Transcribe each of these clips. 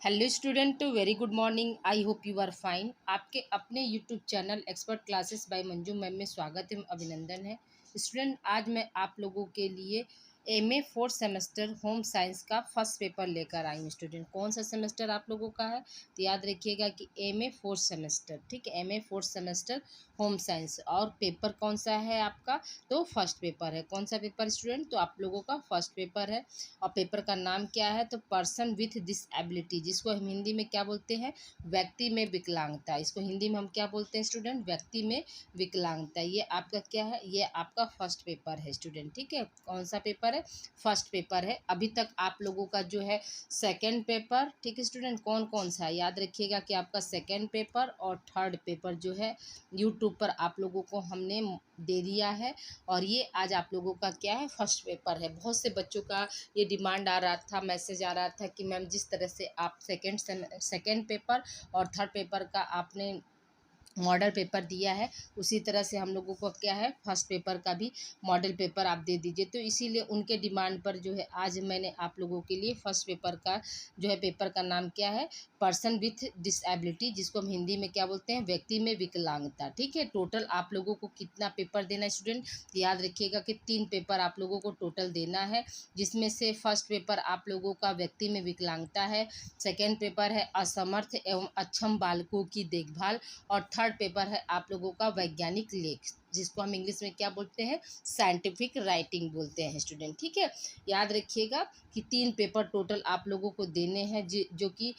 Hello student, very good morning. I hope you are fine. आपके अपने YouTube channel expert classes by Manju ma'am में स्वागत है, अभिनंदन है। स्टूडेंट, आज मैं आप लोगों के लिए MA fourth semester home science का फर्स्ट पेपर लेकर आई हूँ। स्टूडेंट, कौन सा सेमेस्टर आप लोगों का है? तो याद रखिएगा कि एमए फोर्थ सेमेस्टर, ठीक है, MA fourth semester home science. और पेपर कौन सा है आपका? तो फर्स्ट पेपर है। कौन सा पेपर स्टूडेंट? तो आप लोगों का फर्स्ट पेपर है। और पेपर का नाम क्या है? तो पर्सन विथ डिसएबिलिटी, जिसको हम हिंदी में क्या बोलते हैं? व्यक्ति में विकलांगता। इसको हिंदी में हम क्या बोलते हैं स्टूडेंट? व्यक्ति में विकलांगता। ये आपका क्या है? ये आपका फर्स्ट पेपर है स्टूडेंट, ठीक है। कौन सा पेपर है? फर्स्ट पेपर है। अभी तक आप लोगों का जो है सेकेंड पेपर, ठीक है स्टूडेंट, कौन कौन सा है? याद रखिएगा कि आपका सेकेंड पेपर और थर्ड पेपर जो है यूट्यूब पर आप लोगों को हमने दे दिया है। और ये आज आप लोगों का क्या है? फर्स्ट पेपर है। बहुत से बच्चों का ये डिमांड आ रहा था, मैसेज आ रहा था कि मैम जिस तरह से आप सेकेंड पेपर और थर्ड पेपर का आपने मॉडल पेपर दिया है, उसी तरह से हम लोगों को क्या है, फर्स्ट पेपर का भी मॉडल पेपर आप दे दीजिए। तो इसीलिए उनके डिमांड पर जो है आज मैंने आप लोगों के लिए फर्स्ट पेपर का जो है, पेपर का नाम क्या है? पर्सन विथ डिसएबिलिटी, जिसको हम हिंदी में क्या बोलते हैं? व्यक्ति में विकलांगता, ठीक है। टोटल आप लोगों को कितना पेपर देना है स्टूडेंट? याद रखिएगा कि 3 पेपर आप लोगों को टोटल देना है, जिसमें से फर्स्ट पेपर आप लोगों का व्यक्ति में विकलांगता है, सेकेंड पेपर है असमर्थ एवं अक्षम बालकों की देखभाल, और थर्ड पेपर है आप लोगों का वैज्ञानिक लेख, जिसको हम इंग्लिश में क्या बोलते हैं? साइंटिफिक राइटिंग बोलते हैं स्टूडेंट, ठीक है। याद रखिएगा कि 3 पेपर टोटल आप लोगों को देने हैं, जो कि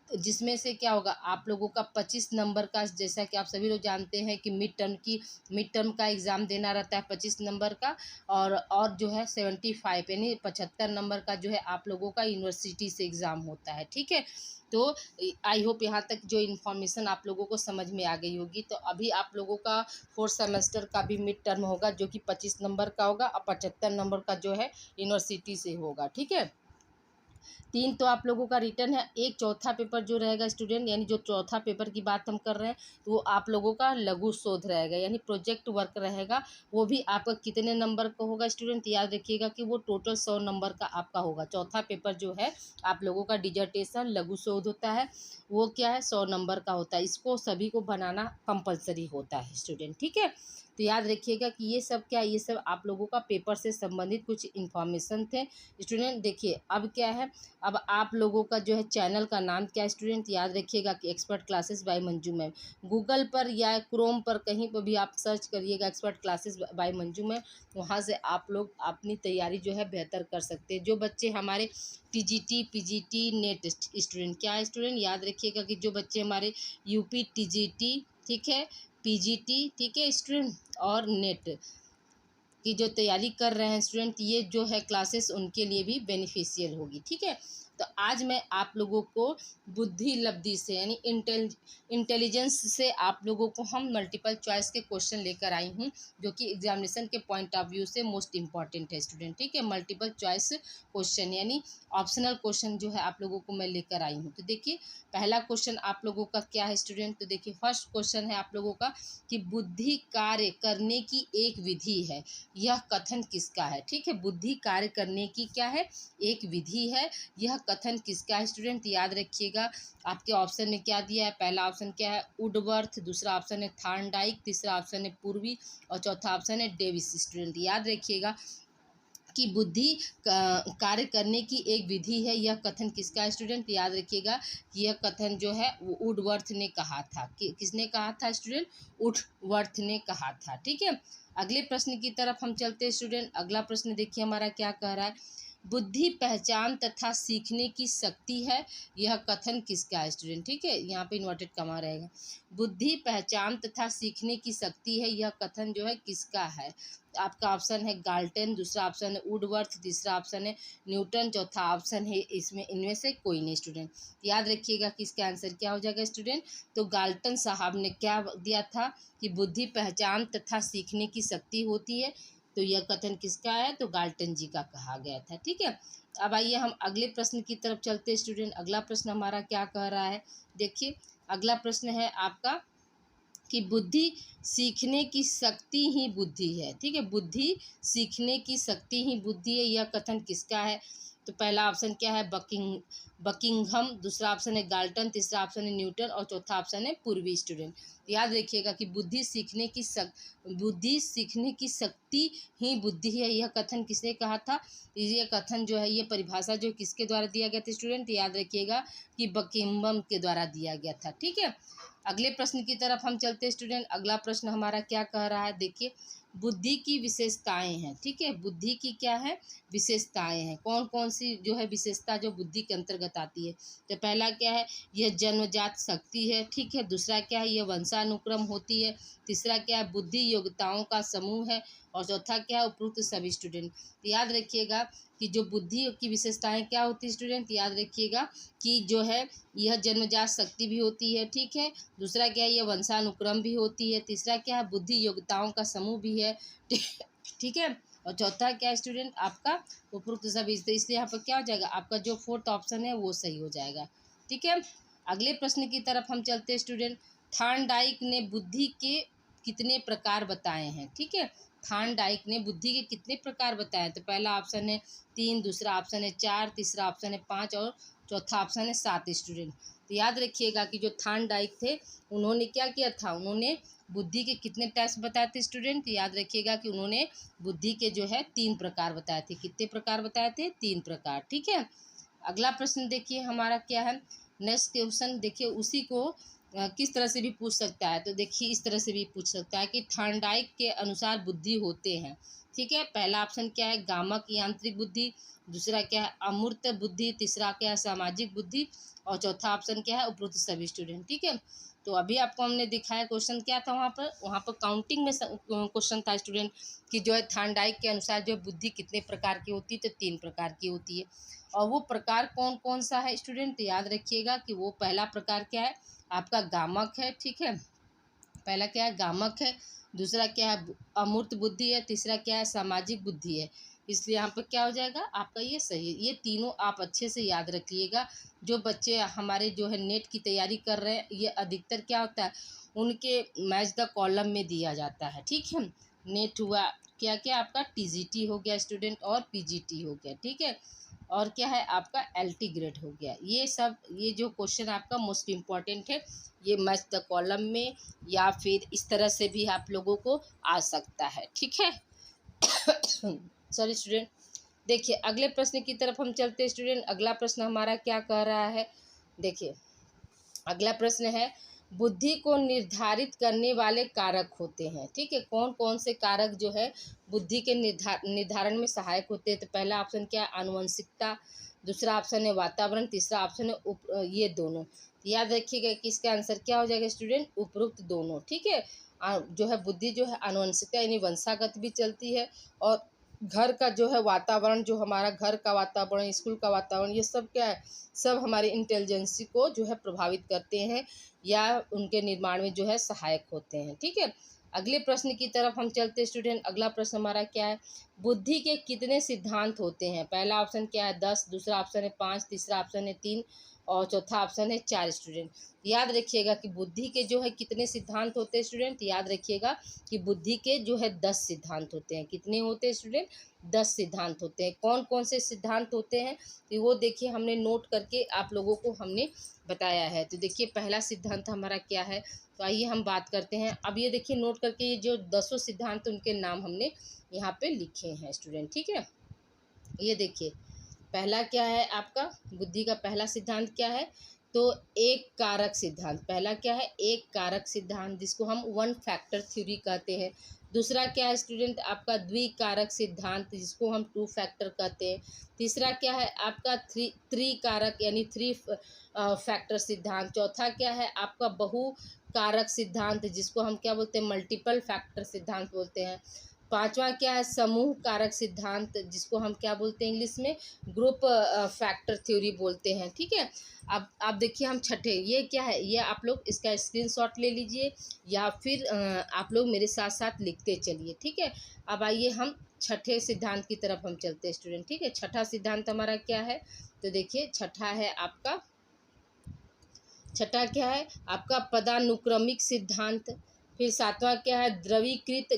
जिसमें से क्या होगा, आप लोगों का 25 नंबर का, जैसा कि आप सभी लोग जानते हैं कि मिड टर्म का एग्ज़ाम देना रहता है 25 नंबर का, और जो है 75 यानी 75 नंबर का जो है आप लोगों का यूनिवर्सिटी से एग्ज़ाम होता है, ठीक है। तो आई होप यहाँ तक जो इन्फॉर्मेशन आप लोगों को समझ में आ गई होगी। तो अभी आप लोगों का फोर्थ सेमेस्टर का भी मिड टर्म होगा, जो कि 25 नंबर का होगा, और 75 नंबर का जो है यूनिवर्सिटी से होगा, ठीक है। 3 तो आप लोगों का रिटर्न है। एक चौथा पेपर जो रहेगा स्टूडेंट, यानी जो चौथा पेपर की बात हम कर रहे हैं, तो वो आप लोगों का लघु शोध रहेगा, यानी प्रोजेक्ट वर्क रहेगा। वो भी आपका कितने नंबर का होगा स्टूडेंट? याद रखिएगा कि वो टोटल 100 नंबर का आपका होगा। चौथा पेपर जो है आप लोगों का डिजर्टेशन लघु शोध होता है, वो क्या है? 100 नंबर का होता है। इसको सभी को बनाना कंपलसरी होता है स्टूडेंट, ठीक है। तो याद रखिएगा कि ये सब क्या, ये सब आप लोगों का पेपर से संबंधित कुछ इन्फॉर्मेशन थे स्टूडेंट। देखिए अब क्या है, अब आप लोगों का जो है चैनल का नाम क्या है स्टूडेंट? याद रखिएगा कि expert classes by Manju ma'am. Google पर या क्रोम पर कहीं पर भी आप सर्च करिएगा expert classes by Manju ma'am, वहाँ से आप लोग अपनी तैयारी जो है बेहतर कर सकते हैं। जो बच्चे हमारे टीजीटी पीजीटी नेट स्टूडेंट, क्या है स्टूडेंट? याद रखिएगा कि जो बच्चे हमारे यूपी टीजीटी, ठीक है, पीजीटी, ठीक है स्टूडेंट, और नेट की जो तैयारी कर रहे हैं स्टूडेंट, ये जो है क्लासेस उनके लिए भी बेनिफिशियल होगी, ठीक है। तो आज मैं आप लोगों को बुद्धि लब्धि से, यानी इंटेलिजेंस से आप लोगों को हम मल्टीपल चॉइस के क्वेश्चन लेकर आई हूँ, जो कि एग्जामिनेशन के पॉइंट ऑफ व्यू से मोस्ट इंपॉर्टेंट है स्टूडेंट, ठीक है। मल्टीपल चॉइस क्वेश्चन यानी ऑप्शनल क्वेश्चन जो है आप लोगों को मैं लेकर आई हूँ। तो देखिए पहला क्वेश्चन आप लोगों का क्या है स्टूडेंट? तो देखिए फर्स्ट क्वेश्चन है आप लोगों का कि बुद्धि कार्य करने की एक विधि है, यह कथन किसका है? ठीक है, बुद्धि कार्य करने की क्या है? एक विधि है, यह कथन किसका है स्टूडेंट? याद रखिएगा आपके ऑप्शन में क्या दिया है। पहला ऑप्शन क्या है? वुडवर्थ, दूसरा ऑप्शन है थॉर्नडाइक, तीसरा ऑप्शन है पूर्वी, और चौथा ऑप्शन है डेविस स्टूडेंट। याद रखिएगा कि बुद्धि कार्य करने की एक विधि है, यह कथन किसका है स्टूडेंट? याद रखिएगा कि यह कथन जो है वो वुडवर्थ ने कहा था। किसने कहा था स्टूडेंट? वुडवर्थ ने कहा था, ठीक है। अगले प्रश्न की तरफ हम चलते हैं स्टूडेंट। अगला प्रश्न देखिए हमारा क्या कह रहा है। बुद्धि पहचान तथा सीखने की शक्ति है, यह कथन किसका है स्टूडेंट? ठीक है, यहाँ पे इन्वर्टेड कमा रहेगा। बुद्धि पहचान तथा सीखने की शक्ति है, यह कथन जो है किसका है? आपका ऑप्शन है गाल्टन, दूसरा ऑप्शन है वुडवर्थ, तीसरा ऑप्शन है न्यूटन, चौथा ऑप्शन है इसमें इनमें से कोई नहीं स्टूडेंट। याद रखिएगा कि इसका आंसर क्या हो जाएगा स्टूडेंट? तो गाल्टन साहब ने क्या दिया था कि बुद्धि पहचान तथा सीखने की शक्ति होती है। तो यह कथन किसका है? तो गाल्टन जी का कहा गया था, ठीक है। अब आइए हम अगले प्रश्न की तरफ चलते हैं स्टूडेंट। अगला प्रश्न हमारा क्या कह रहा है? देखिए अगला प्रश्न है आपका कि बुद्धि सीखने की शक्ति ही बुद्धि है, ठीक है। बुद्धि सीखने की शक्ति ही बुद्धि है, यह कथन किसका है? तो पहला ऑप्शन क्या है, बकिंघम, दूसरा ऑप्शन है गाल्टन, तीसरा ऑप्शन है न्यूटन और चौथा ऑप्शन है पूर्वी। स्टूडेंट याद रखिएगा कि बुद्धि सीखने की शक्ति ही बुद्धि है, यह कथन किसने कहा था? ये कथन जो है, ये परिभाषा जो किसके द्वारा दिया गया था? स्टूडेंट याद रखिएगा कि बकिंघम के द्वारा दिया गया था। ठीक है, अगले प्रश्न की तरफ हम चलते हैं स्टूडेंट। अगला प्रश्न हमारा क्या कह रहा है, देखिए बुद्धि की विशेषताएं हैं। ठीक है, बुद्धि की क्या है, विशेषताएं हैं। कौन कौन सी जो है विशेषता जो बुद्धि के अंतर्गत आती है? तो पहला क्या है, यह जन्मजात शक्ति है। ठीक है, दूसरा क्या है, यह वंशानुक्रम होती है। तीसरा क्या है, बुद्धि योग्यताओं का समूह है। और चौथा क्या है, उपरोक्त सभी। स्टूडेंट याद रखिएगा कि जो बुद्धि की विशेषताएं क्या होती है स्टूडेंट, याद रखिएगा कि जो है यह जन्मजात शक्ति भी होती है। ठीक है, दूसरा क्या है, यह वंशानुक्रम भी होती है। तीसरा क्या है, बुद्धि योग्यताओं का समूह भी है। ठीक है, और चौथा क्या है स्टूडेंट, आपका उपरोक्त सभी। तो इसलिए यहाँ पर क्या हो जाएगा, आपका जो फोर्थ ऑप्शन है वो सही हो जाएगा। ठीक है, अगले प्रश्न की तरफ हम चलते हैं स्टूडेंट। थॉर्नडाइक ने बुद्धि के कितने प्रकार बताए हैं? ठीक है, थॉर्नडाइक ने बुद्धि के कितने प्रकार बताए? तो पहला ऑप्शन है 3, दूसरा ऑप्शन है 4, तीसरा ऑप्शन है 5 और चौथा ऑप्शन है 7। स्टूडेंट तो याद रखिएगा कि जो थॉर्नडाइक थे उन्होंने क्या किया था, उन्होंने बुद्धि के कितने टाइप्स बताए थे? स्टूडेंट याद रखिएगा कि उन्होंने बुद्धि के जो है 3 प्रकार बताए थे। कितने प्रकार बताए थे? 3 प्रकार। ठीक है, अगला प्रश्न देखिए हमारा क्या है। नेक्स्ट क्वेश्चन देखिए, उसी को किस तरह से भी पूछ सकता है। तो देखिए इस तरह से भी पूछ सकता है कि थॉर्नडाइक के अनुसार बुद्धि होते हैं। ठीक है, पहला ऑप्शन क्या है, गामक यांत्रिक बुद्धि, दूसरा क्या है अमूर्त बुद्धि, तीसरा क्या है सामाजिक बुद्धि और चौथा ऑप्शन क्या है उपरोक्त सभी। स्टूडेंट ठीक है, तो अभी आपको हमने दिखाया क्वेश्चन क्या था, वहाँ पर काउंटिंग में क्वेश्चन था स्टूडेंट कि जो है थॉर्नडाइक के अनुसार जो बुद्धि कितने प्रकार की होती है? तो 3 प्रकार की होती है। और वो प्रकार कौन कौन सा है स्टूडेंट? याद रखिएगा कि वो पहला प्रकार क्या है, आपका गामक है। ठीक है, पहला क्या है, गामक है। दूसरा क्या है, अमूर्त बुद्धि है। तीसरा क्या है, सामाजिक बुद्धि है। इसलिए यहाँ पर क्या हो जाएगा, आपका ये सही है। ये तीनों आप अच्छे से याद रखिएगा। जो बच्चे हमारे जो है नेट की तैयारी कर रहे हैं, ये अधिकतर क्या होता है, उनके मैच द कॉलम में दिया जाता है। ठीक है, नेट हुआ, क्या क्या आपका टीजीटी हो गया स्टूडेंट और पीजीटी हो गया। ठीक है, और क्या है आपका एलटी ग्रेड हो गया। ये सब, ये जो क्वेश्चन आपका मोस्ट इम्पॉर्टेंट है, ये मैच द कॉलम में या फिर इस तरह से भी आप लोगों को आ सकता है। ठीक है सॉरी स्टूडेंट, देखिए अगले प्रश्न की तरफ हम चलते हैं स्टूडेंट। अगला प्रश्न हमारा क्या कह रहा है, देखिए अगला प्रश्न है, बुद्धि को निर्धारित करने वाले कारक होते हैं। ठीक है, कौन कौन से कारक जो है बुद्धि के निर्धारण में सहायक होते हैं? तो पहला ऑप्शन क्या है, आनुवंशिकता, दूसरा ऑप्शन है वातावरण, तीसरा ऑप्शन है ये दोनों। याद रखिएगा कि इसका आंसर क्या हो जाएगा स्टूडेंट, उपरोक्त दोनों। ठीक है, जो है बुद्धि जो है आनुवंशिकता यानी वंशागत भी चलती है, और घर का जो है वातावरण, जो हमारा घर का वातावरण, स्कूल का वातावरण, ये सब क्या है, सब हमारी इंटेलिजेंसी को जो है प्रभावित करते हैं या उनके निर्माण में जो है सहायक होते हैं। ठीक है, अगले प्रश्न की तरफ हम चलते हैं स्टूडेंट। अगला प्रश्न हमारा क्या है, बुद्धि के कितने सिद्धांत होते हैं? पहला ऑप्शन क्या है 10, दूसरा ऑप्शन है 5, तीसरा ऑप्शन है 3 और चौथा ऑप्शन है 4। स्टूडेंट याद रखिएगा कि बुद्धि के जो है कितने सिद्धांत होते हैं स्टूडेंट, याद रखिएगा कि बुद्धि के जो है 10 सिद्धांत होते हैं। कितने होते हैं स्टूडेंट, 10 सिद्धांत होते हैं। कौन कौन से सिद्धांत होते हैं तो वो देखिए हमने नोट करके आप लोगों को हमने बताया है। तो देखिए पहला सिद्धांत हमारा क्या है, तो आइए हम बात करते हैं। अब ये देखिए नोट करके, ये जो 10 सिद्धांत उनके नाम हमने यहाँ पे लिखे हैं स्टूडेंट। ठीक है, ये देखिए पहला क्या है आपका, बुद्धि का पहला सिद्धांत क्या है, तो एक कारक सिद्धांत। पहला क्या है, एक कारक सिद्धांत, जिसको हम 1 फैक्टर थ्योरी कहते हैं। दूसरा क्या है स्टूडेंट, आपका द्विकारक सिद्धांत, जिसको हम 2 फैक्टर कहते हैं। तीसरा क्या है आपका त्रिकारक यानी 3 फैक्टर सिद्धांत। चौथा क्या है आपका बहु कारक सिद्धांत, जिसको हम क्या बोलते हैं, मल्टीपल फैक्टर सिद्धांत बोलते हैं। पांचवा क्या है, समूह कारक सिद्धांत, जिसको हम क्या बोलते हैं इंग्लिश में, ग्रुप फैक्टर थ्योरी बोलते हैं। ठीक है, अब आप देखिए हम छठे, ये क्या है, ये आप लोग इसका स्क्रीनशॉट ले लीजिए या फिर आप लोग मेरे साथ साथ लिखते चलिए। ठीक है, अब आइए हम छठे सिद्धांत की तरफ हम चलते हैं स्टूडेंट। ठीक है, छठा सिद्धांत हमारा क्या है, तो देखिए छठा है आपका, छठा क्या है आपका पदानुक्रमिक सिद्धांत। फिर सातवां क्या है, द्रवीकृत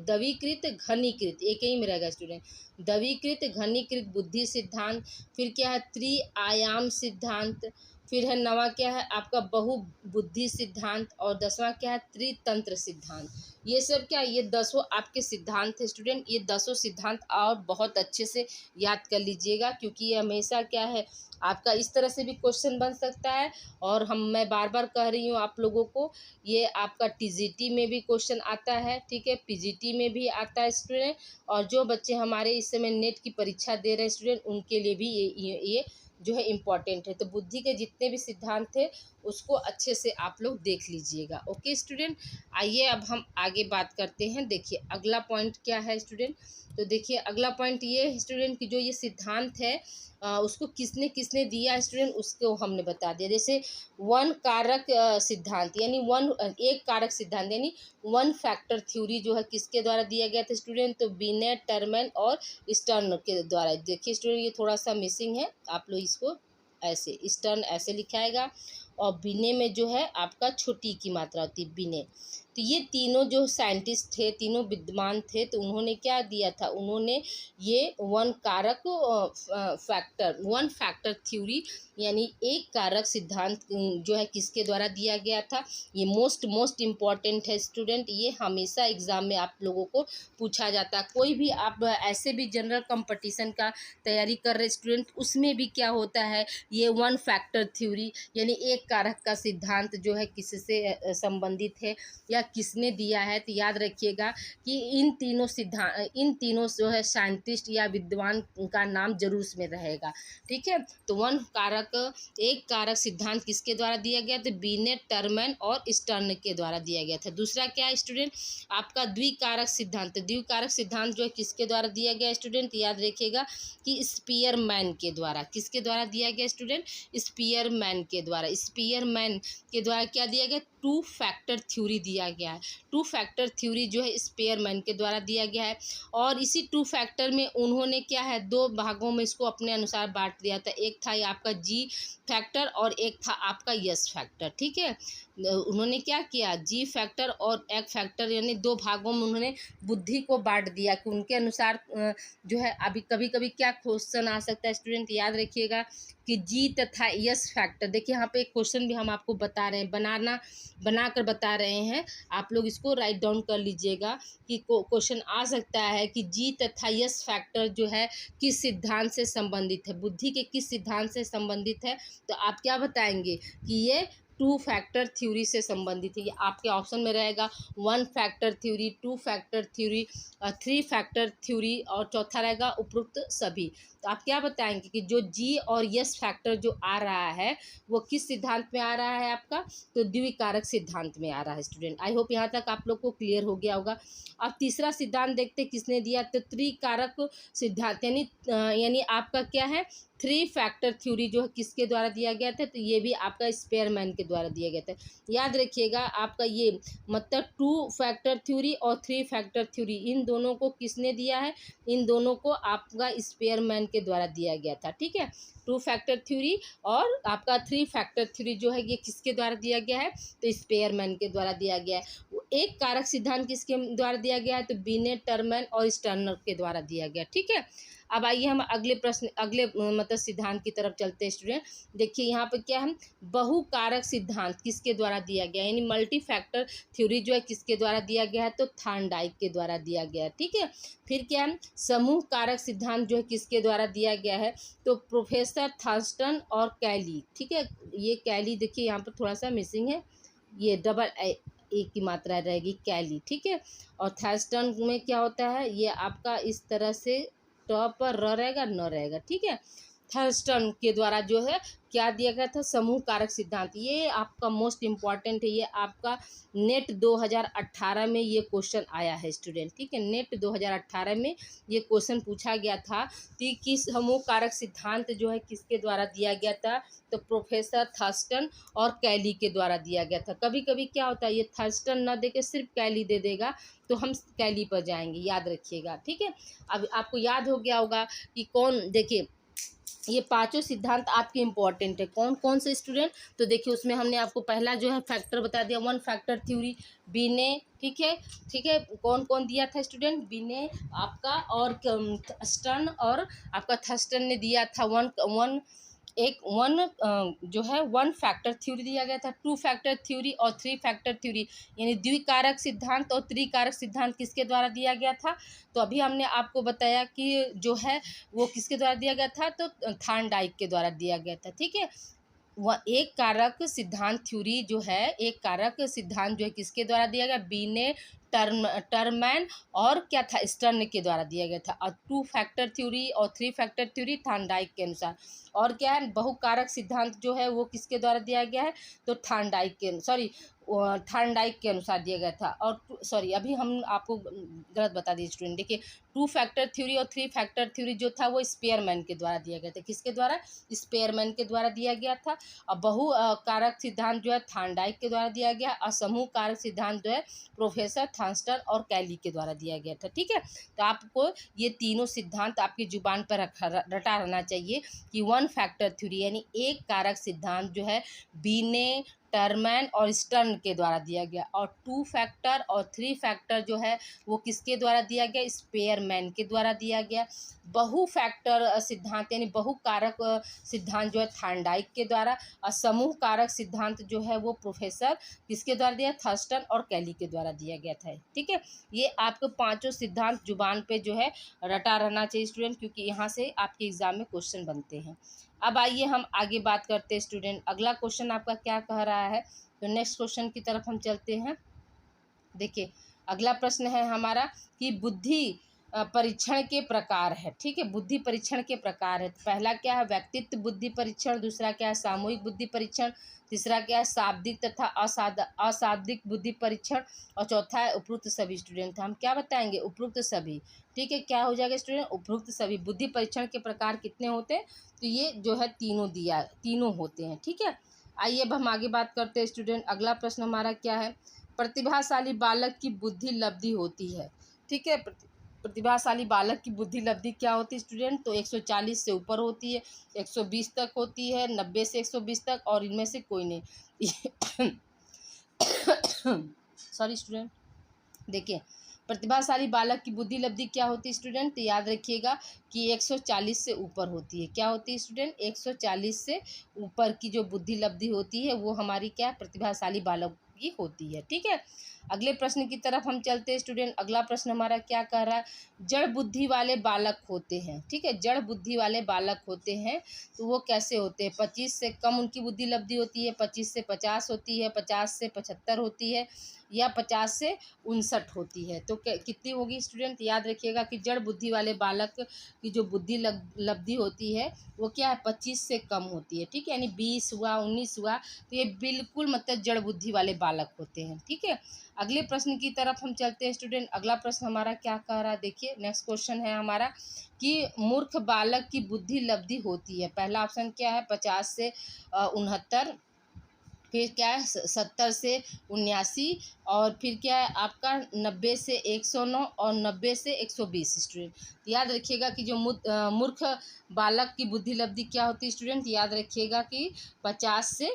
द्रवीकृत घनीकृत, एक ही में रहेगा स्टूडेंट, द्रवीकृत घनीकृत बुद्धि सिद्धांत। फिर क्या है, त्रिआयाम सिद्धांत। फिर है नवा क्या है आपका, बहुबुद्धि सिद्धांत। और 10वां क्या है, त्रितंत्र सिद्धांत। ये सब क्या, ये 10 आपके सिद्धांत है स्टूडेंट। ये 10 सिद्धांत और बहुत अच्छे से याद कर लीजिएगा, क्योंकि ये हमेशा क्या है आपका इस तरह से भी क्वेश्चन बन सकता है। और मैं बार बार कह रही हूँ आप लोगों को, ये आपका टीजीटी में भी क्वेश्चन आता है, ठीक है, पीजीटी में भी आता है स्टूडेंट। और जो बच्चे हमारे इस समय नेट की परीक्षा दे रहे हैं स्टूडेंट, उनके लिए भी ये जो है इम्पॉर्टेंट है। तो बुद्धि के जितने भी सिद्धांत थे उसको अच्छे से आप लोग देख लीजिएगा। ओके स्टूडेंट, आइए अब हम आगे बात करते हैं। देखिए अगला पॉइंट क्या है स्टूडेंट, तो देखिए अगला पॉइंट ये है स्टूडेंट कि जो ये सिद्धांत है उसको किसने किसने दिया स्टूडेंट, उसको हमने बता दिया। जैसे वन कारक सिद्धांत यानी एक कारक सिद्धांत यानी वन फैक्टर थ्योरी जो है किसके द्वारा दिया गया था स्टूडेंट, तो बिनेट, टर्मन और स्टर्न के द्वारा। देखिए स्टूडेंट ये थोड़ा सा मिसिंग है, आप लोग इसको ऐसे स्टर्न ऐसे लिखाएगा, और बिने में जो है आपका छोटी की मात्रा होती है बिने। तो ये तीनों जो साइंटिस्ट थे, तीनों विद्वान थे, तो उन्होंने क्या दिया था, उन्होंने ये वन फैक्टर थ्योरी यानी एक कारक सिद्धांत जो है किसके द्वारा दिया गया था। ये मोस्ट इम्पॉर्टेंट है स्टूडेंट, ये हमेशा एग्जाम में आप लोगों को पूछा जाता है। कोई भी आप ऐसे भी जनरल कंपटीशन का तैयारी कर रहे स्टूडेंट, उसमें भी क्या होता है, ये वन फैक्टर थ्योरी यानी एक कारक का सिद्धांत जो है किससे संबंधित है या किसने दिया है। तो याद रखिएगा कि इन तीनों जो है साइंटिस्ट या विद्वान का नाम जरूर इसमें रहेगा, ठीक है। तो एक कारक सिद्धांत किसके द्वारा दिया गया, तो बिनेट, टर्मन और स्टर्न के द्वारा दिया गया था। दूसरा क्या है स्टूडेंट, आपका द्विकारक सिद्धांत। द्विकारक सिद्धांत जो है किसके द्वारा दिया गया स्टूडेंट, याद रखिएगा कि स्पीयरमैन के द्वारा। किसके द्वारा दिया गया स्टूडेंट, स्पीयरमैन के द्वारा। स्पीयरमैन के द्वारा क्या दिया गया, टू फैक्टर थ्योरी दिया गया है। टू फैक्टर थ्योरी जो है स्पीयरमैन के द्वारा दिया गया है। और इसी टू फैक्टर में उन्होंने क्या है, दो भागों में इसको अपने अनुसार बांट दिया था। एक था आपका जी फैक्टर और एक था आपका यस फैक्टर, ठीक है। उन्होंने क्या किया, जी फैक्टर और एक फैक्टर यानी दो भागों में उन्होंने बुद्धि को बांट दिया कि उनके अनुसार जो है। अभी कभी कभी क्या क्वेश्चन आ सकता है स्टूडेंट, याद रखिएगा कि जी तथा यस फैक्टर। देखिए यहाँ पे एक क्वेश्चन भी हम आपको बता रहे हैं, बनाकर बता रहे हैं, आप लोग इसको राइट डाउन कर लीजिएगा कि क्वेश्चन आ सकता है कि जी तथा यस फैक्टर जो है किस सिद्धांत से संबंधित है, बुद्धि के किस सिद्धांत से संबंधित है। तो आप क्या बताएंगे कि ये टू फैक्टर थ्योरी से संबंधित है। ये आपके ऑप्शन में रहेगा one factor theory, two factor theory, three factor theory और चौथा रहेगा उपरोक्त सभी। तो आप क्या बताएंगे कि जो जी और यस फैक्टर जो आ रहा है वो किस सिद्धांत में आ रहा है आपका, तो द्विकारक सिद्धांत में आ रहा है स्टूडेंट। आई होप यहाँ तक आप लोग को क्लियर हो गया होगा। अब तीसरा सिद्धांत देखते किसने दिया, तो त्रिकारक सिद्धांत यानी आपका क्या है, थ्री फैक्टर थ्योरी जो है किसके द्वारा दिया गया था, तो ये भी आपका स्पीयरमैन के द्वारा दिया गया था। याद रखिएगा आपका ये मतलब टू फैक्टर थ्योरी और थ्री फैक्टर थ्योरी इन दोनों को किसने दिया है, इन दोनों को आपका स्पीयरमैन के द्वारा दिया गया था, ठीक है। टू फैक्टर थ्योरी और आपका थ्री फैक्टर थ्योरी जो है ये किसके द्वारा दिया गया है, तो स्पीयरमैन के द्वारा दिया गया है। एक कारक सिद्धांत किसके द्वारा दिया गया है, तो बिनेट, टर्मन और स्टर्नर के द्वारा दिया गया, ठीक है। अब आइए हम अगले मतलब सिद्धांत की तरफ चलते हैं स्टूडेंट। देखिए यहाँ पे क्या है, बहुकारक सिद्धांत किसके द्वारा दिया गया, यानी मल्टी फैक्टर थ्योरी जो है किसके द्वारा दिया गया है, तो थॉर्नडाइक के द्वारा दिया गया है, ठीक है। फिर क्या है, समूह कारक सिद्धांत जो है किसके द्वारा दिया गया है, तो प्रोफेसर थॉर्स्टन और कैली, ठीक है। ये कैली देखिए यहाँ पर थोड़ा सा मिसिंग है, ये डबल एक की मात्रा रहेगी कैली, ठीक है। और थॉर्स्टन में क्या होता है, ये आपका इस तरह से टॉप पर र रहेगा न रहेगा, ठीक है। थर्स्टन के द्वारा जो है क्या दिया गया था, समूह कारक सिद्धांत। ये आपका मोस्ट इम्पॉर्टेंट है, ये आपका नेट 2018 में ये क्वेश्चन आया है स्टूडेंट, ठीक है। नेट 2018 में ये क्वेश्चन पूछा गया था कि समूह कारक सिद्धांत जो है किसके द्वारा दिया गया था, तो प्रोफेसर थर्स्टन और कैली के द्वारा दिया गया था। कभी कभी क्या होता है, ये थर्स्टन ना देके सिर्फ कैली दे देगा तो हम कैली पर जाएंगे, याद रखिएगा, ठीक है। अब आपको याद हो गया होगा कि कौन, देखिए ये पांचों सिद्धांत आपके इम्पोर्टेंट है। कौन कौन से स्टूडेंट, तो देखिए उसमें हमने आपको पहला जो है फैक्टर बता दिया, वन फैक्टर थ्योरी, बीने, ठीक है, ठीक है। कौन कौन दिया था स्टूडेंट, बीने आपका, और स्टर्न और आपका थर्स्टन ने दिया था वन वन एक वन जो है वन फैक्टर थ्योरी दिया गया था, टू फैक्टर थ्योरी और थ्री फैक्टर थ्योरी, यानी द्विकारक सिद्धांत और त्रिकारक सिद्धांत किसके द्वारा दिया गया था। तो अभी हमने आपको बताया कि जो है वो किसके द्वारा दिया गया था, तो थार्नडाइक के द्वारा दिया गया था, ठीक है। वह एक कारक सिद्धांत थ्योरी जो है, एक कारक सिद्धांत जो है किसके द्वारा दिया गया, बीने, टर्मैन और क्या था, स्टर्न के द्वारा दिया गया था। और टू फैक्टर थ्योरी और थ्री फैक्टर थ्योरी थार्नडाइक के अनुसार। और क्या है, बहुकारक सिद्धांत जो है वो किसके द्वारा दिया गया है, तो थार्नडाइक के थार्नडाइक के अनुसार दिया गया था। और सॉरी, अभी हम आपको गलत बता दिए स्टूडेंट, देखिए टू फैक्टर थ्योरी और थ्री फैक्टर थ्योरी जो था वो स्पेयरमैन के द्वारा दिया गया था। किसके द्वारा, स्पेयरमैन के द्वारा दिया गया था। और बहु कारक सिद्धांत जो है थार्नडाइक के द्वारा दिया गया। और समूह कारक सिद्धांत जो है प्रोफेसर थॉम्सन और कैली के द्वारा दिया गया था, ठीक है। तो आपको ये तीनों सिद्धांत आपकी जुबान पर रटा रहना चाहिए कि वन फैक्टर थ्योरी यानी एक कारक सिद्धांत जो है बीने, टर्मैन और स्टर्न के द्वारा दिया गया। और टू फैक्टर और थ्री फैक्टर जो है वो किसके द्वारा दिया गया, स्पेयरमैन के द्वारा दिया गया। बहु फैक्टर सिद्धांत यानी बहुकारक सिद्धांत जो है थार्नडाइक के द्वारा। और समूह कारक सिद्धांत जो है वो प्रोफेसर किसके द्वारा दिया, थॉम्सन और कैली के द्वारा दिया गया था, ठीक है। ये आपको पांचों सिद्धांत जुबान पे जो है रटा रहना चाहिए स्टूडेंट, क्योंकि यहाँ से आपके एग्जाम में क्वेश्चन बनते हैं। अब आइए हम आगे बात करते हैं स्टूडेंट, अगला क्वेश्चन आपका क्या कह रहा है। तो नेक्स्ट क्वेश्चन की तरफ हम चलते हैं। देखिए अगला प्रश्न है हमारा कि बुद्धि परीक्षण के प्रकार है, ठीक है। बुद्धि परीक्षण के प्रकार है। पहला क्या है, व्यक्तित्व बुद्धि परीक्षण। दूसरा क्या है, सामूहिक बुद्धि परीक्षण। तीसरा क्या है, शाब्दिक तथा अशाब्दिक बुद्धि परीक्षण। और चौथा है उपरोक्त सभी। स्टूडेंट हम क्या बताएंगे, उपरोक्त सभी, ठीक है। क्या हो जाएगा स्टूडेंट, उपरोक्त सभी। बुद्धि परीक्षण के प्रकार कितने होते हैं, तो ये जो है तीनों होते हैं, ठीक है। आइए अब हम आगे बात करते हैं स्टूडेंट। अगला प्रश्न हमारा क्या है, प्रतिभाशाली बालक की बुद्धि लब्धि होती है, ठीक है। प्रतिभाशाली बालक की बुद्धि लब्धि क्या होती है स्टूडेंट, तो 140 से ऊपर होती है, 120 तक होती है, 90 से 120 तक, और इनमें से कोई नहीं। सॉरी स्टूडेंट, देखिए प्रतिभाशाली बालक की बुद्धि लब्धि क्या होती है स्टूडेंट, तो याद रखिएगा कि 140 से ऊपर होती है। क्या होती है स्टूडेंट, 140 से ऊपर की जो बुद्धि लब्धि होती है वो हमारी क्या प्रतिभाशाली बालक की होती है, ठीक है। अगले प्रश्न की तरफ हम चलते हैं स्टूडेंट। अगला प्रश्न हमारा क्या कह रहा है, जड़ बुद्धि वाले बालक होते हैं, ठीक है। जड़ बुद्धि वाले बालक होते हैं तो वो कैसे होते हैं, 25 से कम उनकी बुद्धि लब्धि होती है, 25 से 50 होती है, 50 से 75 होती है, या 50 से 59 होती है। तो कितनी होगी स्टूडेंट, याद रखिएगा कि जड़ बुद्धि वाले बालक की जो बुद्धि लब्धि होती है वो क्या है, 25 से कम होती है, ठीक है। यानी 20 हुआ, 19 हुआ, तो ये बिल्कुल मतलब जड़ बुद्धि वाले बालक होते हैं, ठीक है। अगले प्रश्न की तरफ हम चलते हैं स्टूडेंट। अगला प्रश्न हमारा क्या कह रहा है, देखिए नेक्स्ट क्वेश्चन है हमारा कि मूर्ख बालक की बुद्धि लब्धि होती है। पहला ऑप्शन क्या है, 50 से 69, फिर क्या है 70 से 79, और फिर क्या है आपका 90 से 109 और 90 से 120 स्टूडेंट। याद रखिएगा कि जो मूर्ख बालक की बुद्धि लब्धि क्या होती है स्टूडेंट, याद रखिएगा कि 50 से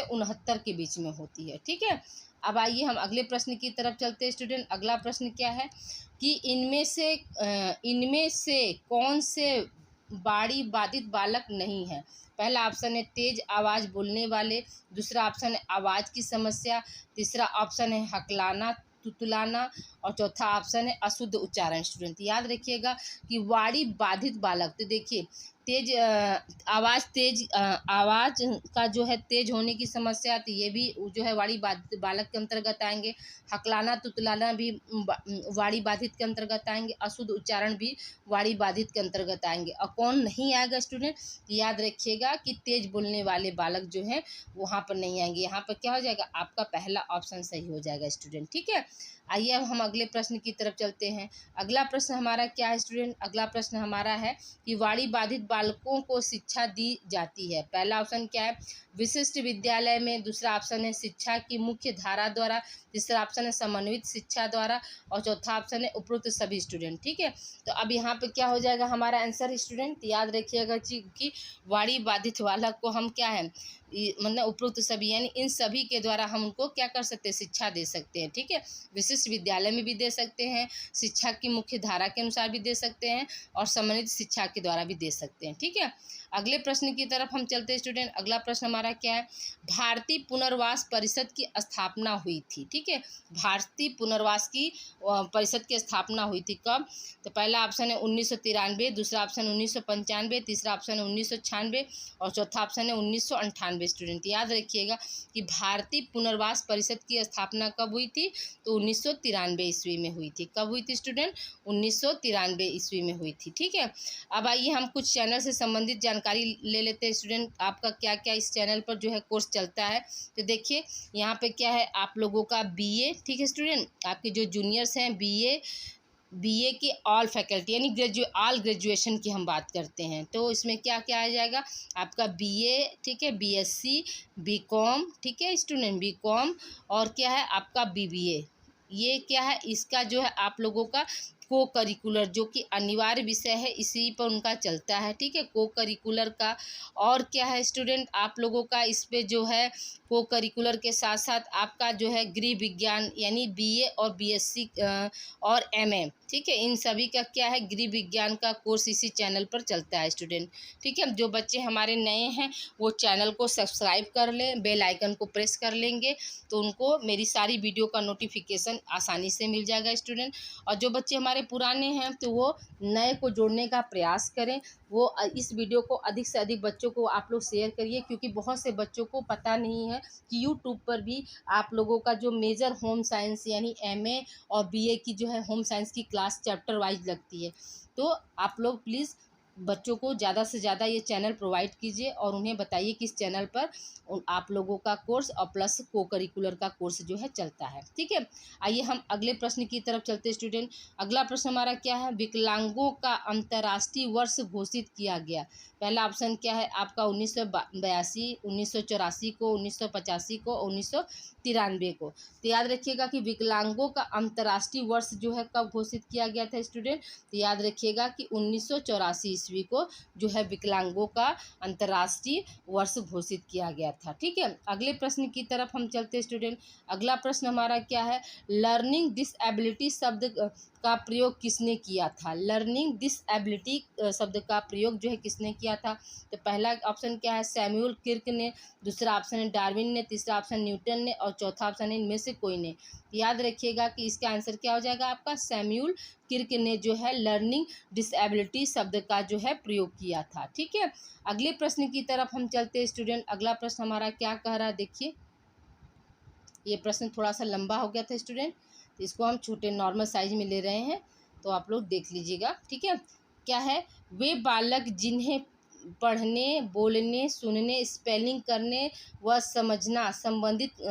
69 के बीच में होती है, ठीक है। अब आइए हम अगले प्रश्न की तरफ चलते हैं स्टूडेंट। अगला प्रश्न क्या है कि इनमें से कौन से बाड़ी बाधित बालक नहीं है। पहला ऑप्शन है तेज आवाज़ बोलने वाले, दूसरा ऑप्शन है आवाज़ की समस्या, तीसरा ऑप्शन है हकलाना तुतलाना, और चौथा ऑप्शन है अशुद्ध उच्चारण। स्टूडेंट याद रखिएगा कि वाणी बाधित बालक, तो देखिए तेज आवाज़ का जो है तेज होने की समस्या, तो ये भी जो है वाणी बाधित बालक के अंतर्गत आएंगे। हकलाना तुतलाना भी वाणी बाधित के अंतर्गत आएंगे। अशुद्ध उच्चारण भी वाणी बाधित के अंतर्गत आएंगे। और कौन नहीं आएगा स्टूडेंट, याद रखिएगा कि तेज बोलने वाले बालक जो हैं वहाँ पर नहीं आएंगे। यहाँ पर क्या हो जाएगा, आपका पहला ऑप्शन सही हो जाएगा स्टूडेंट, ठीक है। आइए अब हम अगले प्रश्न की तरफ चलते हैं। अगला प्रश्न हमारा क्या है स्टूडेंट, अगला प्रश्न हमारा है कि वाणी बाधित बालकों को शिक्षा दी जाती है? पहला ऑप्शन क्या है, विशिष्ट विद्यालय में, दूसरा ऑप्शन है शिक्षा की मुख्य धारा द्वारा, तीसरा ऑप्शन है समन्वित शिक्षा द्वारा, और चौथा ऑप्शन है उपरोक्त सभी स्टूडेंट। ठीक है, तो अब यहाँ पे क्या हो जाएगा हमारा आंसर स्टूडेंट, याद रखिएगा कि वाणी बाधित बालक को हम क्या है, मतलब उपरोक्त सभी यानी इन सभी के द्वारा हम उनको क्या कर सकते हैं, शिक्षा दे सकते हैं। ठीक है, विशिष्ट विद्यालय में भी दे सकते हैं, शिक्षा की मुख्य धारा के अनुसार भी दे सकते हैं, और समन्वित शिक्षा के द्वारा भी दे सकते हैं। ठीक है, अगले प्रश्न की तरफ हम चलते हैं स्टूडेंट। अगला प्रश्न हमारा क्या है, भारतीय पुनर्वास परिषद की स्थापना हुई थी। ठीक है, भारतीय पुनर्वास की परिषद की स्थापना हुई थी कब? तो पहला ऑप्शन है 1993, दूसरा ऑप्शन 1995, तीसरा ऑप्शन है 1996, और चौथा ऑप्शन है 1998। स्टूडेंट याद रखिएगा कि भारतीय पुनर्वास परिषद की स्थापना कब हुई थी? तो 1993 ईस्वी में हुई थी। कब हुई थी स्टूडेंट? 1993 ईस्वी में हुई थी। ठीक है, अब आइए हम कुछ चैनल से संबंधित जानकारी ले लेते हैं स्टूडेंट, आपका क्या क्या इस चैनल पर जो है कोर्स चलता है। तो देखिए यहाँ पे क्या है, आप लोगों का बीए, ठीक है स्टूडेंट, आपके जो जूनियर्स हैं बीए की ऑल फैकल्टी यानी ऑल ग्रेजुएशन की हम बात करते हैं, तो इसमें क्या क्या आ जाएगा आपका बीए, ठीक है, बीएससी, बीकॉम, ठीक है स्टूडेंट, बीकॉम, और क्या है आपका बीबीए। ये क्या है, इसका जो है आप लोगों का को करिकुलर जो कि अनिवार्य विषय है, इसी पर उनका चलता है। ठीक है, को करिकुलर का, और क्या है स्टूडेंट आप लोगों का इस पे जो है को करिकुलर के साथ साथ आपका जो है गृह विज्ञान यानी बीए और बीएससी और एमए, ठीक है, इन सभी का क्या है गृह विज्ञान का कोर्स इसी चैनल पर चलता है स्टूडेंट। ठीक है, जो बच्चे हमारे नए हैं वो चैनल को सब्सक्राइब कर लें, बेल आइकन को प्रेस कर लेंगे तो उनको मेरी सारी वीडियो का नोटिफिकेशन आसानी से मिल जाएगा स्टूडेंट। और जो बच्चे हमारे पुराने हैं तो वो नए को जोड़ने का प्रयास करें, वो इस वीडियो को अधिक से अधिक बच्चों को आप लोग शेयर करिए, क्योंकि बहुत से बच्चों को पता नहीं है कि यूट्यूब पर भी आप लोगों का जो मेजर होम साइंस यानी एमए और बीए की जो है होम साइंस की क्लास चैप्टर वाइज लगती है। तो आप लोग प्लीज़ बच्चों को ज़्यादा से ज़्यादा ये चैनल प्रोवाइड कीजिए और उन्हें बताइए कि इस चैनल पर आप लोगों का कोर्स और प्लस को करिकुलर का कोर्स जो है चलता है। ठीक है, आइए हम अगले प्रश्न की तरफ चलते हैं स्टूडेंट। अगला प्रश्न हमारा क्या है, विकलांगों का अंतर्राष्ट्रीय वर्ष घोषित किया गया। पहला ऑप्शन क्या है आपका 1982, 1984 को, 1985 को, 1993 को। तो याद रखिएगा कि विकलांगों का अंतर्राष्ट्रीय वर्ष जो है कब घोषित किया गया था स्टूडेंट? तो याद रखिएगा कि 1984 ईस्वी को जो है विकलांगों का अंतर्राष्ट्रीय वर्ष घोषित किया गया था। ठीक है, अगले प्रश्न की तरफ हम चलते हैं स्टूडेंट। अगला प्रश्न हमारा क्या है, लर्निंग डिसएबिलिटी शब्द का प्रयोग किसने किया था? लर्निंग डिसएबिलिटी शब्द का प्रयोग जो है किसने किया था? तो पहला ऑप्शन क्या है, सैमुअल क्लिर्क ने, दूसरा ऑप्शन है डार्विन ने, तीसरा ऑप्शन न्यूटन ने, और चौथा ऑप्शन है इनमें से कोई ने। याद रखिएगा कि इसका आंसर क्या हो जाएगा आपका, सैमुअल क्लिर्क ने जो है लर्निंग डिसएबिलिटी शब्द का जो है प्रयोग किया था। ठीक है, अगले प्रश्न की तरफ हम चलते हैं स्टूडेंट। अगला प्रश्न हमारा क्या कह रहा है, देखिए ये प्रश्न थोड़ा सा लंबा हो गया था स्टूडेंट, तो इसको हम छोटे नॉर्मल साइज में ले रहे हैं, तो आप लोग देख लीजिएगा। ठीक है, क्या है, वे बालक जिन्हें पढ़ने, बोलने, सुनने, स्पेलिंग करने व समझना संबंधित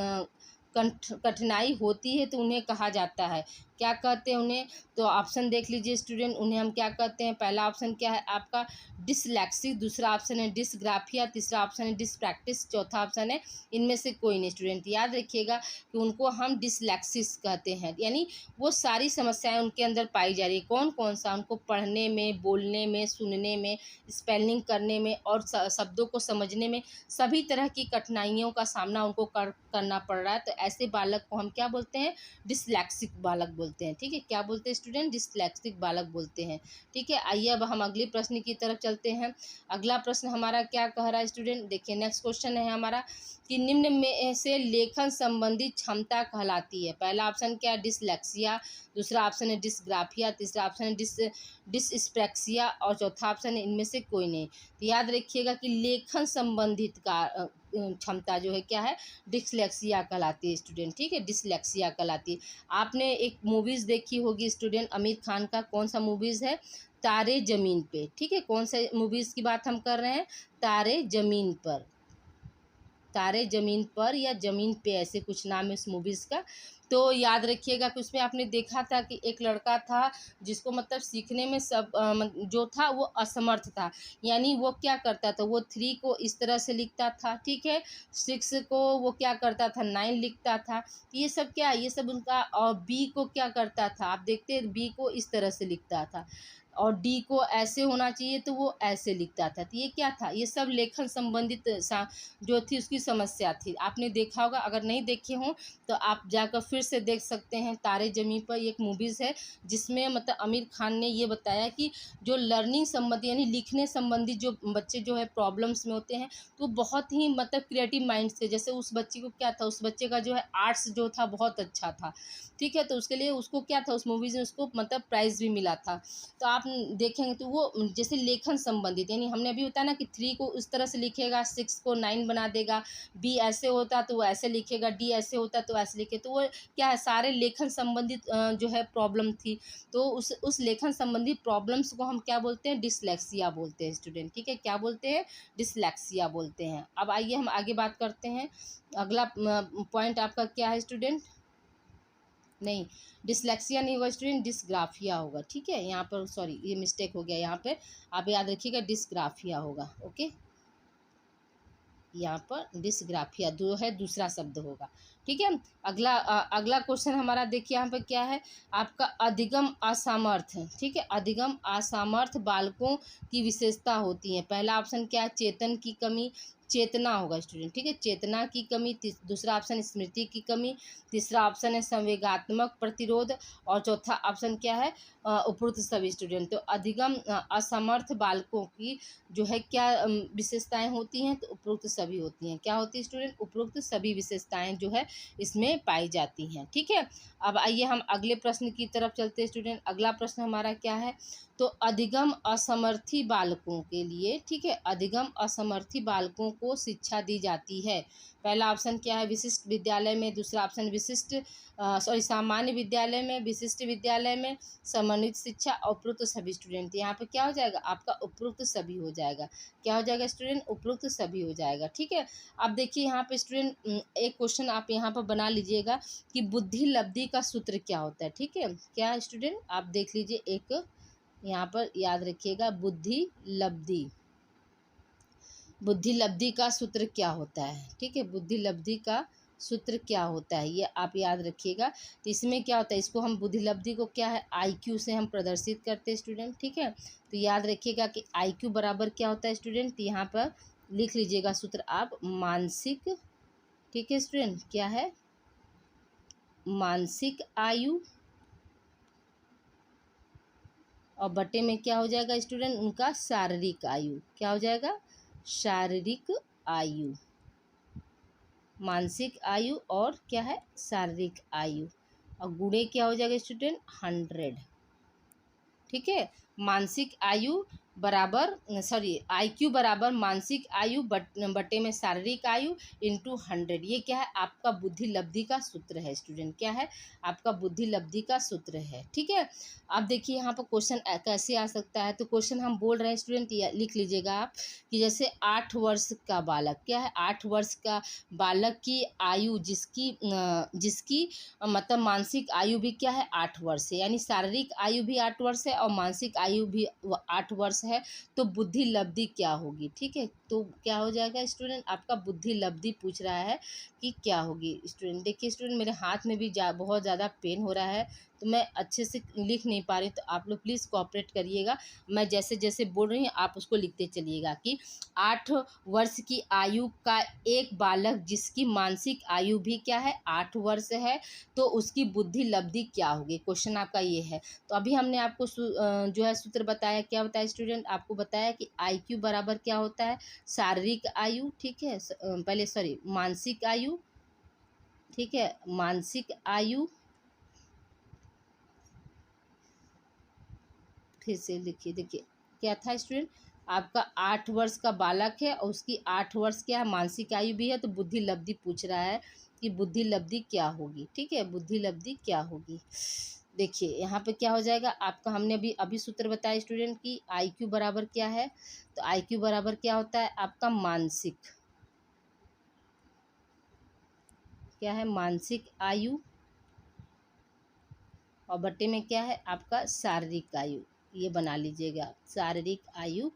कठिनाई होती है तो उन्हें कहा जाता है, क्या कहते हैं उन्हें? तो ऑप्शन देख लीजिए स्टूडेंट, उन्हें हम क्या कहते हैं। पहला ऑप्शन क्या है आपका डिसलेक्सिक, दूसरा ऑप्शन है डिसग्राफिया, तीसरा ऑप्शन है डिसप्रैक्टिस, चौथा ऑप्शन है इनमें से कोई नहीं। स्टूडेंट याद रखिएगा कि उनको हम डिसलेक्सिस कहते हैं, यानी वो सारी समस्याएं उनके अंदर पाई जा रही है। कौन कौन सा? उनको पढ़ने में, बोलने में, सुनने में, स्पेलिंग करने में और शब्दों को समझने में सभी तरह की कठिनाइयों का सामना उनको करना पड़ रहा है। तो ऐसे बालक को हम क्या बोलते हैं, डिसलेक्सिक बालक बोलते हैं। ठीक है, क्या बोलते हैं स्टूडेंट, डिसलेक्सिक बालक बोलते हैं। ठीक है, आइए अब हम अगले प्रश्न की तरफ चलते हैं। अगला प्रश्न हमारा क्या कह रहा है स्टूडेंट, देखिए नेक्स्ट क्वेश्चन है हमारा कि निम्न में से लेखन संबंधी क्षमता कहलाती है। पहला ऑप्शन क्या है, डिसलेक्सिया, दूसरा ऑप्शन है डिसग्राफिया, तीसरा ऑप्शन है डिसस्प्रैक्सिया, और चौथा ऑप्शन है इनमें से कोई नहीं। तो याद रखिएगा कि लेखन संबंधित का क्षमता जो है क्या है, डिसलेक्सिया कहलाती है स्टूडेंट। ठीक है, डिसलेक्सिया कहलाती है। आपने एक मूवीज़ देखी होगी स्टूडेंट, आमिर खान का, कौन सा मूवीज़ है, तारे ज़मीन पे। ठीक है, कौन सा मूवीज़ की बात हम कर रहे हैं, तारे ज़मीन पर। तारे ज़मीन पर या ज़मीन पे, ऐसे कुछ नाम है उस मूवीज़ का। तो याद रखिएगा कि उसमें आपने देखा था कि एक लड़का था जिसको मतलब सीखने में जो था वो असमर्थ था। यानी वो क्या करता था, वो 3 को इस तरह से लिखता था, ठीक है, 6 को वो क्या करता था 9 लिखता था। ये सब क्या है, ये सब उनका। और बी को क्या करता था, आप देखते हैं बी को इस तरह से लिखता था, और डी को ऐसे होना चाहिए तो वो ऐसे लिखता था। तो ये क्या था, ये सब लेखन संबंधित जो थी उसकी समस्या थी। आपने देखा होगा, अगर नहीं देखे हों तो आप जाकर फिर से देख सकते हैं। तारे ज़मीं पर एक मूवीज़ है जिसमें मतलब आमिर खान ने ये बताया कि जो लर्निंग संबंधी यानी लिखने संबंधी जो बच्चे जो है प्रॉब्लम्स में होते हैं, तो बहुत ही मतलब क्रिएटिव माइंड्स थे। जैसे उस बच्चे को क्या था, उस बच्चे का जो है आर्ट्स जो था बहुत अच्छा था, ठीक है, तो उसके लिए उसको क्या था, उस मूवीज़ में उसको मतलब प्राइज़ भी मिला था। तो आप देखेंगे तो वो जैसे लेखन संबंधित, यानी हमने अभी बताया ना कि 3 को उस तरह से लिखेगा, 6 को 9 बना देगा, बी ऐसे होता तो वो ऐसे लिखेगा, डी ऐसे होता तो ऐसे लिखे, तो वो क्या है, सारे लेखन संबंधित जो है प्रॉब्लम थी। तो उस लेखन संबंधी प्रॉब्लम्स को हम क्या बोलते हैं, डिसलेक्सिया बोलते हैं स्टूडेंट, ठीक है, क्या बोलते हैं, डिसलेक्सिया बोलते हैं। अब आइए हम आगे बात करते हैं। अगला पॉइंट आपका क्या है स्टूडेंट, नहीं, डिसलेक्सिया नहीं होगा स्टूडेंट, डिसग्राफिया होगा, ठीक है, यहाँ पर सॉरी ये मिस्टेक हो गया, यहाँ पे आप याद रखिएगा डिसग्राफिया होगा, ओके, यहाँ पर डिसग्राफिया जो है दूसरा शब्द होगा, ठीक है। अगला क्वेश्चन हमारा देखिए यहाँ पर क्या है, आपका अधिगम असामर्थ्य, ठीक है, अधिगम असामर्थ्य बालकों की विशेषता होती है। पहला ऑप्शन क्या है, चेतन की कमी, चेतना होगा स्टूडेंट, ठीक है, चेतना की कमी। दूसरा ऑप्शन स्मृति की कमी। तीसरा ऑप्शन है संवेगात्मक प्रतिरोध। और चौथा ऑप्शन क्या है, उपरोक्त सभी स्टूडेंट। तो अधिगम असमर्थ बालकों की जो है क्या विशेषताएं होती हैं, तो उपरोक्त सभी होती हैं। क्या होती है स्टूडेंट, उपरोक्त सभी विशेषताएं जो है इसमें पाई जाती हैं, ठीक है। अब आइए हम अगले प्रश्न की तरफ चलते हैं स्टूडेंट। अगला प्रश्न हमारा क्या है, तो अधिगम असमर्थी बालकों के लिए, ठीक है, अधिगम असमर्थी बालकों को शिक्षा दी जाती है। पहला ऑप्शन क्या है, विशिष्ट विद्यालय में। दूसरा ऑप्शन विशिष्ट सामान्य विद्यालय में, विशिष्ट विद्यालय में, समन्वित शिक्षा, उपरोक्त सभी स्टूडेंट। यहाँ पे क्या हो जाएगा आपका, उपरोक्त सभी हो जाएगा। क्या हो जाएगा स्टूडेंट, उपरोक्त सभी हो जाएगा, ठीक है। अब देखिए यहाँ पे स्टूडेंट एक क्वेश्चन आप यहाँ पर बना लीजिएगा कि बुद्धि लब्धि का सूत्र क्या होता है, ठीक है। क्या स्टूडेंट, आप देख लीजिए, एक यहाँ पर याद रखिएगा, बुद्धि लब्धि, बुद्धि लब्धि का सूत्र क्या होता है, ठीक है, बुद्धि लब्धि का सूत्र क्या होता है, ये आप याद रखिएगा। तो इसमें क्या होता है, इसको हम बुद्धि लब्धि को क्या है, आईक्यू से हम प्रदर्शित करते हैं स्टूडेंट, ठीक है। तो याद रखिएगा कि आईक्यू बराबर क्या होता है स्टूडेंट, तो यहाँ पर लिख लीजिएगा सूत्र आप, मानसिक, ठीक है स्टूडेंट, क्या है, मानसिक आयु, और बटे में क्या हो जाएगा स्टूडेंट, उनका शारीरिक आयु। क्या हो जाएगा, शारीरिक आयु, मानसिक आयु और क्या है, शारीरिक आयु, और गुणे क्या हो जाएगा स्टूडेंट, 100, ठीक है। मानसिक आयु बराबर आईक्यू बराबर मानसिक आयु बटे में शारीरिक आयु इंटू 100। ये क्या है, आपका बुद्धि लब्धि का सूत्र है स्टूडेंट, क्या है, आपका बुद्धि लब्धि का सूत्र है, ठीक है। अब देखिए यहाँ पर क्वेश्चन कैसे आ सकता है, तो क्वेश्चन हम बोल रहे हैं स्टूडेंट, लिख लीजिएगा आप कि जैसे 8 वर्ष का बालक, क्या है, 8 वर्ष का बालक की आयु जिसकी मतलब मानसिक आयु भी क्या है, 8 वर्ष है, यानी शारीरिक आयु भी 8 वर्ष है और मानसिक आयु भी 8 वर्ष है। तो बुद्धि लब्धि क्या होगी, ठीक है। तो क्या हो जाएगा स्टूडेंट, आपका बुद्धि लब्धि पूछ रहा है कि क्या होगी स्टूडेंट। देखिए स्टूडेंट, मेरे हाथ में भी बहुत ज़्यादा पेन हो रहा है, तो मैं अच्छे से लिख नहीं पा रही, तो आप लोग प्लीज़ कोऑपरेट करिएगा। मैं जैसे जैसे बोल रही हूँ आप उसको लिखते चलिएगा कि 8 वर्ष की आयु का एक बालक जिसकी मानसिक आयु भी क्या है, 8 वर्ष है, तो उसकी बुद्धि लब्धि क्या होगी, क्वेश्चन आपका ये है। तो अभी हमने आपको जो है सूत्र बताया, क्या बताया स्टूडेंट, आपको बताया कि आईक्यू बराबर क्या होता है, शारीरिक आयु, ठीक है, पहले सॉरी मानसिक आयु, ठीक है, मानसिक आयु, फिर से लिखिए, देखिए क्या था स्टूडेंट, आपका 8 वर्ष का बालक है और उसकी 8 वर्ष क्या है, मानसिक आयु भी है, तो बुद्धि लब्धि पूछ रहा है कि बुद्धि लब्धि क्या होगी, ठीक है, बुद्धि लब्धि क्या होगी। देखिए यहाँ पे क्या हो जाएगा आपका, हमने अभी अभी सूत्र बताया स्टूडेंट की आईक्यू बराबर क्या है, तो आईक्यू बराबर क्या होता है आपका मानसिक, क्या है, मानसिक आयु, और बट्टे में क्या है आपका शारीरिक आयु। ये बना लीजिएगा, शारीरिक आयु,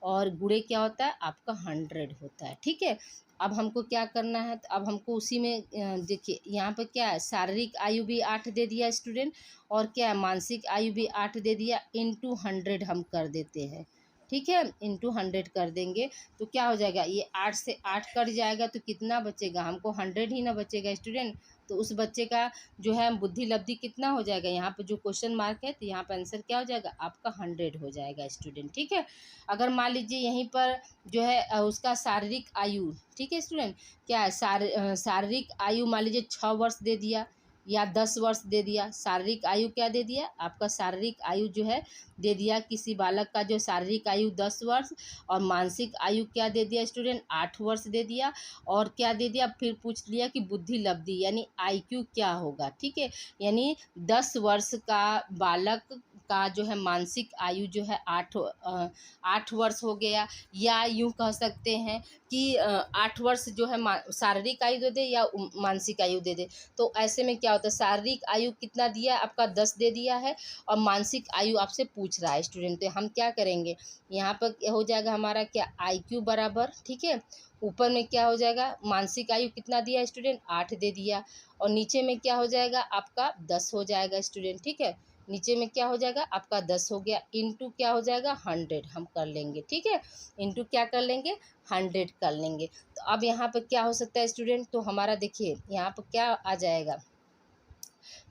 और गुणे क्या होता है आपका 100 होता है। ठीक है, अब हमको क्या करना है, तो अब हमको उसी में देखिए यहाँ पर क्या है, शारीरिक आयु भी 8 दे दिया स्टूडेंट, और क्या है मानसिक आयु भी 8 दे दिया, इंटू 100 हम कर देते हैं। ठीक है, इंटू 100 कर देंगे तो क्या हो जाएगा, ये 8 से 8 कट जाएगा तो कितना बचेगा, हमको 100 ही ना बचेगा स्टूडेंट। तो उस बच्चे का जो है बुद्धि लब्धि कितना हो जाएगा, यहाँ पे जो क्वेश्चन मार्क है तो यहाँ पर आंसर क्या हो जाएगा आपका 100 हो जाएगा स्टूडेंट। ठीक है, अगर मान लीजिए यहीं पर जो है उसका शारीरिक आयु, ठीक है स्टूडेंट, क्या है शारीरिक आयु मान लीजिए 6 वर्ष दे दिया या 10 वर्ष दे दिया। शारीरिक आयु क्या दे दिया आपका, शारीरिक आयु जो है दे दिया किसी बालक का जो शारीरिक आयु 10 वर्ष, और मानसिक आयु क्या दे दिया स्टूडेंट 8 वर्ष दे दिया, और क्या दे दिया फिर पूछ लिया कि बुद्धि लब्धि यानी IQ क्या होगा। ठीक है, यानी 10 वर्ष का बालक का जो है मानसिक आयु जो है 8 वर्ष हो गया, या यूं कह सकते हैं कि 8 वर्ष जो है शारीरिक आयु दे दे या मानसिक आयु दे दे। तो ऐसे में क्या होता है, शारीरिक आयु कितना दिया आपका 10 दे दिया है, और मानसिक आयु आपसे पूछ रहा है स्टूडेंट, तो हम क्या करेंगे, यहाँ पर हो जाएगा हमारा क्या IQ बराबर, ठीक है, ऊपर में क्या हो जाएगा मानसिक आयु कितना दिया स्टूडेंट 8 दे दिया, और नीचे में क्या हो जाएगा आपका 10 हो जाएगा स्टूडेंट। ठीक है, नीचे में क्या हो जाएगा आपका 10 हो गया, इंटू क्या हो जाएगा 100 हम कर लेंगे। ठीक है, इंटू क्या कर लेंगे 100 कर लेंगे। तो अब यहाँ पर क्या हो सकता है स्टूडेंट, तो हमारा देखिए यहाँ पर क्या आ जाएगा,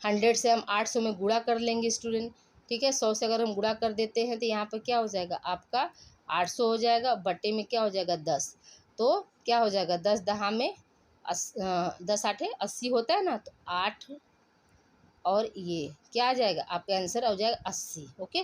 100 से हम 800 में गुणा कर लेंगे स्टूडेंट। ठीक है, 100 से अगर हम गुणा कर देते हैं तो यहाँ पर क्या हो जाएगा आपका 800 हो जाएगा, बटे में क्या हो जाएगा 10, तो क्या हो जाएगा 10 दहा में 10 8 80 होता है ना, तो 8 और ये क्या आ जाएगा आपका आंसर हो जाएगा 80। ओके,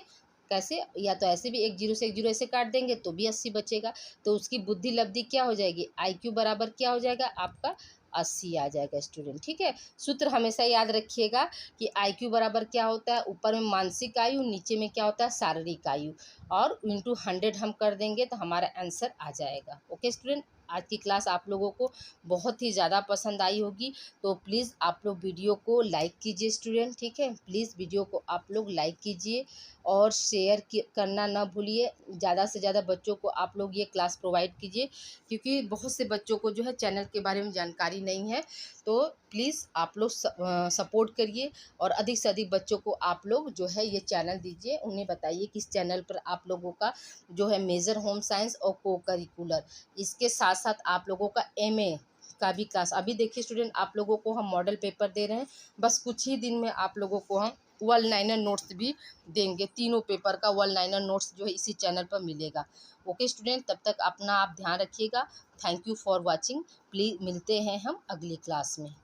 कैसे, या तो ऐसे भी एक जीरो से एक जीरो ऐसे काट देंगे तो भी 80 बचेगा, तो उसकी बुद्धि लब्धि क्या हो जाएगी IQ बराबर क्या हो जाएगा आपका 80 आ जाएगा स्टूडेंट। ठीक है, सूत्र हमेशा याद रखिएगा कि IQ बराबर क्या होता है, ऊपर में मानसिक आयु, नीचे में क्या होता है शारीरिक आयु, और इंटू 100 हम कर देंगे तो हमारा आंसर आ जाएगा। ओके स्टूडेंट, आज की क्लास आप लोगों को बहुत ही ज़्यादा पसंद आई होगी, तो प्लीज़ आप लोग वीडियो को लाइक कीजिए स्टूडेंट। ठीक है, प्लीज़ वीडियो को आप लोग लाइक कीजिए और शेयर करना ना भूलिए, ज़्यादा से ज़्यादा बच्चों को आप लोग ये क्लास प्रोवाइड कीजिए, क्योंकि बहुत से बच्चों को जो है चैनल के बारे में जानकारी नहीं है। तो प्लीज़ आप लोग सपोर्ट करिए, और अधिक से अधिक बच्चों को आप लोग जो है ये चैनल दीजिए, उन्हें बताइए कि इस चैनल पर आप लोगों का जो है मेजर होम साइंस और को करिकुलर, इसके साथ साथ आप लोगों का MA का भी क्लास, अभी देखिए स्टूडेंट आप लोगों को हम मॉडल पेपर दे रहे हैं, बस कुछ ही दिन में आप लोगों को हम वन लाइनर नोट्स भी देंगे, तीनों पेपर का वन लाइनर नोट्स जो है इसी चैनल पर मिलेगा। ओके स्टूडेंट, तब तक अपना आप ध्यान रखिएगा। Thank you for watching, please मिलते हैं हम अगली क्लास में।